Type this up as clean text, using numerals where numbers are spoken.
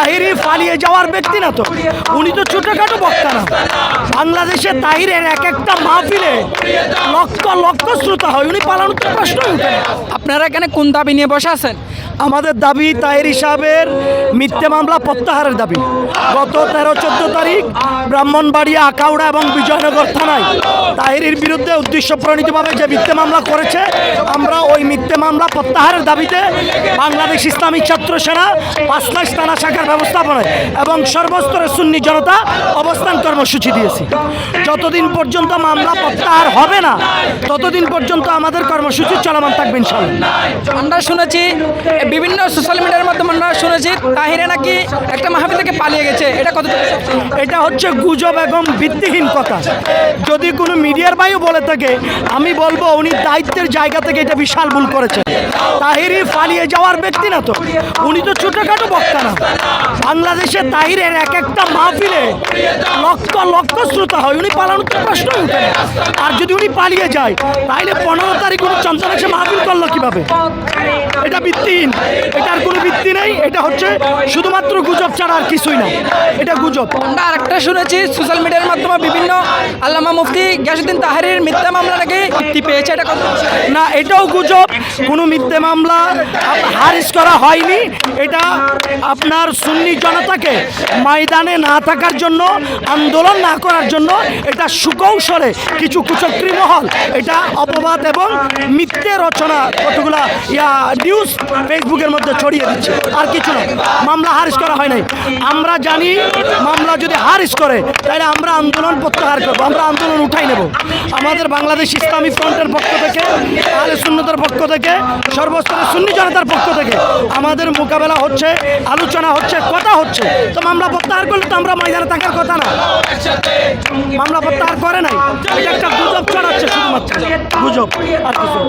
তাহিরি পালিয়ে যাওয়ার ব্যক্তি না তো, উনি তো ছোটখাটো বক্তা না। বাংলাদেশে তাহিরের এক একটা মাহফিলে লক্ষ লক্ষ শ্রোতা হয়, উনি পালানোর তো প্রশ্নই উঠে না। আপনারা এখানে কোন দাবি নিয়ে বসে আছেন? আমাদের দাবি তাহির সাহেবের মিথ্যে মামলা প্রত্যাহারের দাবি। গত 13-14 তারিখ ব্রাহ্মণবাড়িয়া, আখাউড়া এবং বিজয়নগর থানায় তাহিরের বিরুদ্ধে উদ্দেশ্যপ্রণীতভাবে যে মিথ্যে মামলা করেছে, আমরা ওই মিথ্যে মামলা প্রত্যাহারের দাবিতে বাংলাদেশ ইসলামী ছাত্র সেনা ৫ থানা শাখার ব্যবস্থাপনায় এবং সর্বস্তরের সুন্নি জনতা অবস্থান কর্মসূচি দিয়েছি। যতদিন পর্যন্ত মামলা প্রত্যাহার হবে না, ততদিন পর্যন্ত আমাদের কর্মসূচি চলমান থাকবে ইনশাআল্লাহ। আমরা শুনেছি বিভিন্ন সোশ্যাল মিডিয়ার মাধ্যমে আমরা শুনেছি তাহিরে নাকি একটা মাহফিল থেকে পালিয়ে গেছে, এটা কত? এটা হচ্ছে গুজব এবং ভিত্তিহীন কথা। যদি কোনো মিডিয়ার ভাইও বলে থাকে, আমি বলবো উনি দায়িত্বের জায়গা থেকে এটা বিশাল ভুল করেছে। তাহিরি পালিয়ে যাওয়ার ব্যক্তি না তো, উনি তো ছোটখাটো বক্তা না। বাংলাদেশে তাহিরের এক একটা মাহফিলে লক্ষ লক্ষ শ্রোতা হয়, উনি পালানোর তো প্রশ্নই উঠে না। আর যদি উনি পালিয়ে যায়, তাহলে 15 তারিখ উনি চন্দ্রনাথে মাহফিল করলো কিভাবে? এটা ভিত্তিহীন, এটার কোনো ভিত্তি নেই। এটা হচ্ছে শুধুমাত্র গুজব ছাড়া আর কিছুই না, এটা গুজব। আমরা আরেকটা শুনেছি সোশ্যাল মিডিয়ার মাধ্যমে বিভিন্ন আল্লামা মুফতি গিয়াসউদ্দিন তাহিরের মিথ্যা মামলা নাকি মুক্তি পেয়েছে, এটা কত? না, এটাও গুজব। কোনো মিথ্যে মামলা খারিজ করা হয়নি। এটা আপনার সুন্নি জনতাকে ময়দানে না থাকার জন্য, আন্দোলন না করার জন্য এটা সুকৌশলে কিছু কুচক্রী মহল এটা অপবাদ এবং মিথ্যে রচনা কতগুলা নিউজ ফেসবুকের মধ্যে ছড়িয়ে দিচ্ছে, আর কিছু না। মামলা খারিজ করা হয় নাই। আমরা জানি মামলা যদি খারিজ করে তাহলে আমরা আন্দোলন প্রত্যাহার করবো, আমরা আন্দোলন উঠাই নেব। আমাদের বাংলাদেশ ইসলামী ফ্রন্টের পক্ষ থেকে, আহলে সুন্নতের পক্ষ থেকে, সর্বস্তরের সুন্নি জনতার পক্ষ থেকে আমাদের মোকাবেলা হচ্ছে, আলোচনা হচ্ছে, কথা হচ্ছে। তো মামলা প্রত্যাহার করলে তো আমরা ময়দানে থাকার কথা না। মামলা প্রত্যাহার করে নাই, এটা একটা গুজব ছড়াচ্ছে, শুধুমাত্র গুজব আর কিছু।